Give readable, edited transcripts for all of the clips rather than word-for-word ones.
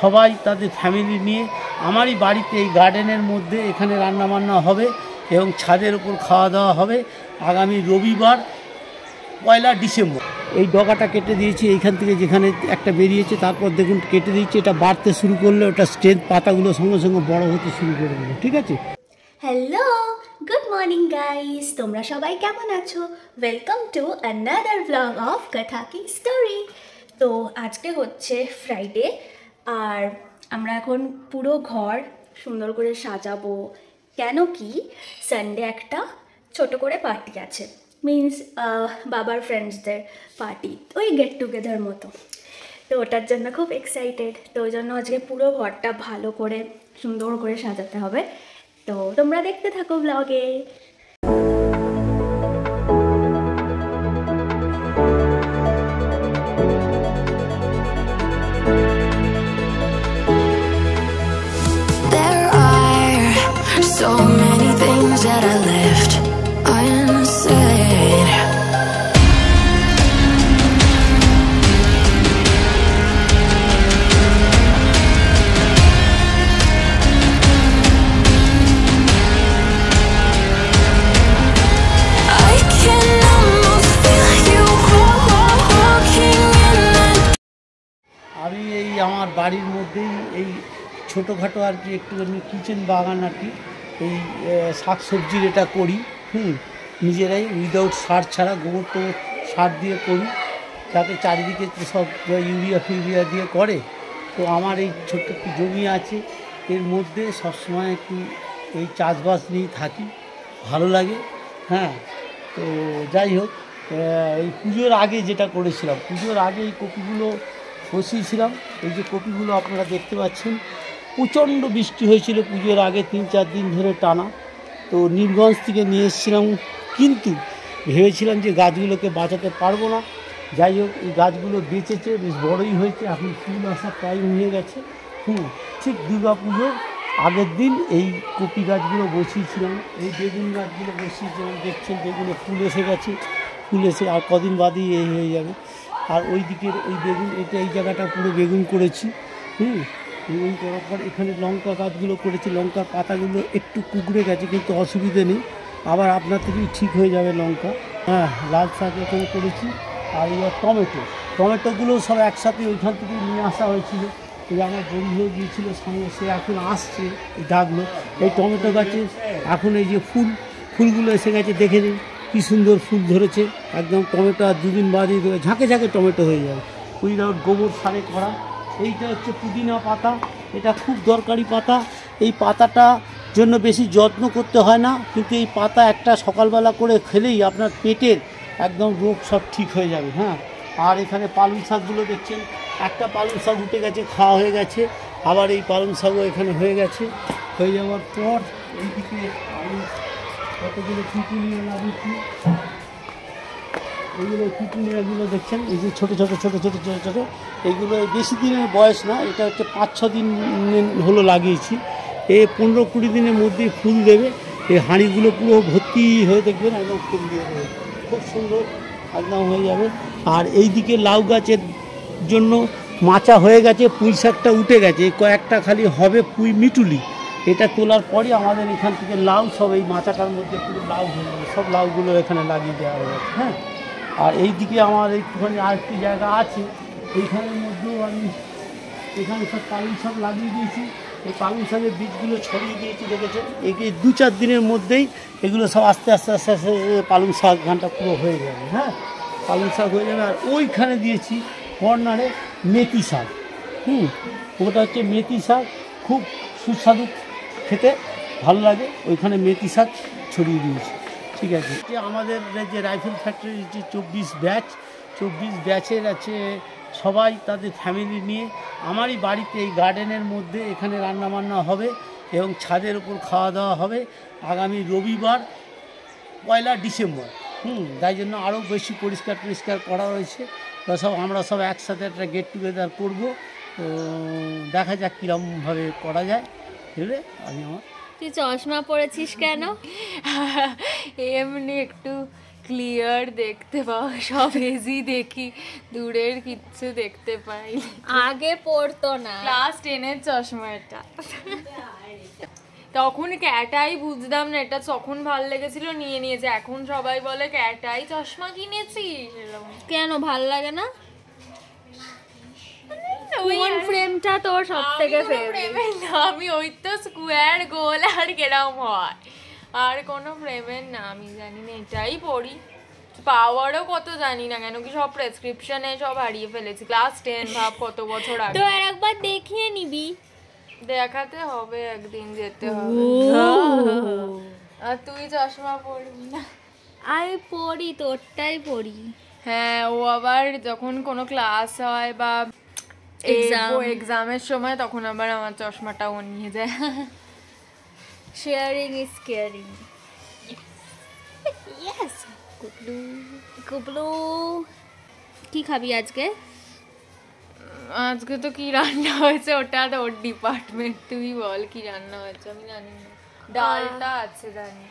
সবাই তাদের ফ্যামিলি নিয়ে আমারই বাড়িতে এই গার্ডেনের মধ্যে এখানে রান্নাবান্না হবে এবং ছাদের উপর খাওয়া দাওয়া হবে আগামী রবিবার 1 ডিসেম্বর। এই ডগাটা কেটে দিয়েছি এইখান থেকে যেখানে একটা বেরিয়েছে, তারপর দেখুন কেটে দিয়েছি। এটা বাড়তে শুরু করলে ওটা স্ট্রেংথ পাতাগুলো সঙ্গে সঙ্গে বড় হতে শুরু করে দেবে, ঠিক আছে। হ্যালো, গুড মর্নিং গাইস, তোমরা সবাই কেমন আছো? Welcome to another blog of কথা কি স্টোরি। তো আজকে হচ্ছে ফ্রাইডে, আর আমরা এখন পুরো ঘর সুন্দর করে সাজাবো। কেন কি সানডে একটা ছোট করে পার্টি আছে, মিন্স বাবার ফ্রেন্ডসদের পার্টি, ওই গেট টুগেদার মতো। তো ওটার জন্য খুব এক্সাইটেড। তো ওই জন্য আজকে পুরো ঘরটা ভালো করে সুন্দর করে সাজাতে হবে। তো তোমরা দেখতে থাকো ব্লগে। So many things that I left unsaid. I can almost feel you walking in the... আমি এই আমার বাড়ির মধ্যেই এই ছোটোখাটো আর কি একটুখানি কিচেন বাগান আর কি, এই শাক সবজির এটা করি নিজেরাই, উইদাউট সার ছাড়া, গোবর টোবর সার দিয়ে করি, যাতে চারিদিকে সব ইউরিয়া ফিউরিয়া দিয়ে করে। তো আমার এই ছোট্ট একটু জমি আছে, এর মধ্যে সবসময় একটু এই চাষবাস নিয়েই থাকি, ভালো লাগে। হ্যাঁ, তো যাই হোক, এই পুজোর আগে যেটা করেছিলাম, পুজোর আগে এই কপিগুলো বসিয়েছিলাম। এই যে কপিগুলো আপনারা দেখতে পাচ্ছেন, প্রচণ্ড বৃষ্টি হয়েছিল পুজোর আগে 3-4 দিন ধরে টানা। তো নীলগঞ্জ থেকে নিয়ে এসেছিলাম, কিন্তু ভেবেছিলাম যে গাছগুলোকে বাঁচাতে পারবো না। যাই হোক, এই গাছগুলো বেঁচেছে, বেশ বড়ই হয়েছে, এখন ফুল আসার টাইম হয়ে গেছে। ঠিক দুর্গা পুজোর আগের দিন এই কপি গাছগুলো বসিয়েছিলাম। এই বেগুন গাছগুলো বসিয়েছিলাম, দেখছেন বেগুনে ফুল এসে গেছে, ফুল এসে আর কদিন বাদেই এই হয়ে যাবে। আর ওই দিকের ওই বেগুন, এটা এই জায়গাটা পুরো বেগুন করেছি। বেগুন করার পর এখানে লঙ্কা গাছগুলো করেছি, লঙ্কার পাতাগুলো একটু কুকড়ে গেছে, কিন্তু অসুবিধে নেই, আবার আপনার থেকেই ঠিক হয়ে যাবে লঙ্কা। হ্যাঁ, লাল শাক এখানে করেছি। আর এবার টমেটোগুলো সব একসাথে ওইখান থেকে নিয়ে আসা হয়েছিল। এই আমার বন্ধু গিয়েছিল সঙ্গে, সে এখন আসছে এই ডাকলো। এই টমেটো গাছে এখন এই যে ফুলগুলো এসে গেছে, দেখে নিন কী সুন্দর ফুল ধরেছে। একদম টমেটো আর 2 দিন বাদে ঝাঁকে ঝাঁকে টমেটো হয়ে যাবে, উইদাউট গোবর সারে করা। এইটা হচ্ছে পুদিনা পাতা, এটা খুব দরকারি পাতা। এই পাতাটা জন্য বেশি যত্ন করতে হয় না, কিন্তু এই পাতা একটা সকালবেলা করে খেলেই আপনার পেটের একদম রোগ সব ঠিক হয়ে যাবে। হ্যাঁ, আর এখানে পালং শাকগুলো দেখছেন, একটা পালং শাক উঠে গেছে, খাওয়া হয়ে গেছে, আবার এই পালং শাকও এখানে হয়ে গেছে। হয়ে যাওয়ার পর এইদিকে আমি কতগুলো পিটুনিয়া লাগিয়েছি। এইগুলো পিটুনিয়াগুলো দেখছেন, এই যে ছোটো ছোটো এইগুলো বেশি দিনের বয়স না, এটা হচ্ছে 5-6 দিন হলো লাগিয়েছি। এই 15-20 দিনের মধ্যেই ফুল দেবে। এই হাঁড়িগুলো পুরো ভর্তি হয়ে দেখবেন, একদম ফুল দিয়ে দেবে, খুব সুন্দর একদম হয়ে যাবে। আর এই দিকে লাউ গাছের জন্য মাচা হয়ে গেছে, পুঁই শাকটা উঠে গেছে, কয়েকটা খালি হবে পুঁই মিটুলি। এটা তোলার পরই আমাদের এখান থেকে লাউ সব এই মাচাটার মধ্যে পুরো লাউ হয়ে যাবে, সব লাউগুলো এখানে লাগিয়ে দেওয়া হয়ে গেছে। হ্যাঁ, আর এই দিকে আমার একটুখানি আরেকটি জায়গা আছে, এইখানের মধ্যেও আমি এখানে সব পালং শাক লাগিয়ে দিয়েছি। এই পালং শাকের বীজগুলো ছড়িয়ে দিয়েছি, দেখেছেন। একে 2-4 দিনের মধ্যেই এগুলো সব আস্তে আস্তে পালং শাক ঘানটা পুরো হয়ে যাবে। হ্যাঁ, পালং শাক হয়ে যাবে। আর ওইখানে দিয়েছি কর্নারে মেথি শাক। ওটা হচ্ছে মেথি শাক, খুব সুস্বাদু, খেতে ভালো লাগে। ওইখানে মেথি শাক ছড়িয়ে দিয়েছি, ঠিক আছে। যে আমাদের যে রাইফেল ফ্যাক্টরির যে 24 ব্যাচের আছে, সবাই তাদের ফ্যামিলি নিয়ে আমারই বাড়িতে এই গার্ডেনের মধ্যে এখানে রান্নাবান্না হবে এবং ছাদের উপর খাওয়া দাওয়া হবে আগামী রবিবার 1 ডিসেম্বর। তাই জন্য আরও বেশি পরিষ্কার করা হয়েছে। আমরা সব একসাথে একটা গেট টুগেদার করবো। তো দেখা যাক কীরকমভাবে করা যায়। বুঝলে, আমি আমার তুই চশমা পরেছিস কেন? এমনি একটু ক্লিয়ার দেখতে পাও, সব হেজি দেখি, দূরের কিচ্ছু দেখতে পাই না। আগে পড়তো না। ক্লাস 10-এর চশমা এটা। তখন ক্যাটাই বুঝতাম না, এটা তখন ভালো লেগেছিল নিয়ে নিয়েছে, এখন সবাই বলে ক্যাটাই চশমা কিনেছিস এরকম। কেন ভাল লাগে না? ওই কোন আর- ফ্রেমটা তোর সব থেকে আমি কোনো ফ্রেমের না, আমি ওই তো স্কোয়ার গোল আর কেরম হয়, আর কোনো ফ্রেমের না আমি জানি না, এটাই পড়ি। পাওয়ারও কত জানি না, কেন কি সব প্রেসক্রিপশনে সব হারিয়ে ফেলেছি। ক্লাস 10 ভাব কত বছর তো আগে। আর একবার দেখিয়ে নিবি। দেখাতে হবে, একদিন যেতে হবে। আর তুই চশমা পড়বি না? আমি পড়ি, তোরটাই পড়ি। হ্যাঁ, ও আবার যখন কোনো ক্লাস হয় বা এক্সামের সময় তখন আবার আমার চশমাটা ও নিয়ে যায়। Sharing is caring. ইয়েস কুবলু। কুবলু কি খাবি আজকে? আজকে তো কি রান্না হয়েছে ওটা তো ওর ডিপার্টমেন্ট, তুই বল কি রান্না হয়েছে, আমি জানি না। ডালটা আছে জানি,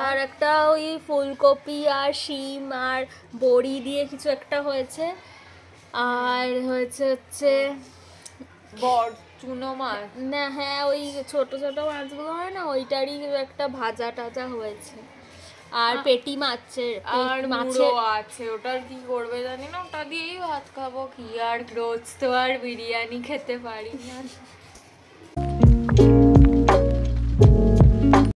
আর একটা ওই ফুলকপি আর শিম আর বড়ি দিয়ে কিছু একটা হয়েছে, আর হচ্ছে বড় চুনো মাছ। না, হ্যাঁ ওই ছোট ছোট মাছগুলো হয় না, ওইটারই একটা ভাজা টাজা হয়েছে, আর পেটি মাছের আর মাছের মুড়ো আছে, ওটার কি করবে জানি না, ওটা দিয়েই ভাত খাবো। কি আর রোজ তো আর বিরিয়ানি খেতে পারি না।